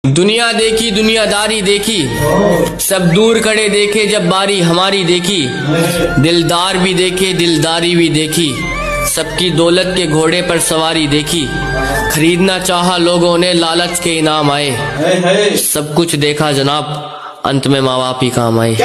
दुनिया देखी दुनियादारी देखी, सब दूर खड़े देखे जब बारी हमारी देखी। दिलदार भी देखे दिलदारी भी देखी, सबकी दौलत के घोड़े पर सवारी देखी। खरीदना चाहा लोगों ने लालच के इनाम आए, सब कुछ देखा जनाब अंत में माँ बाप ही काम आए।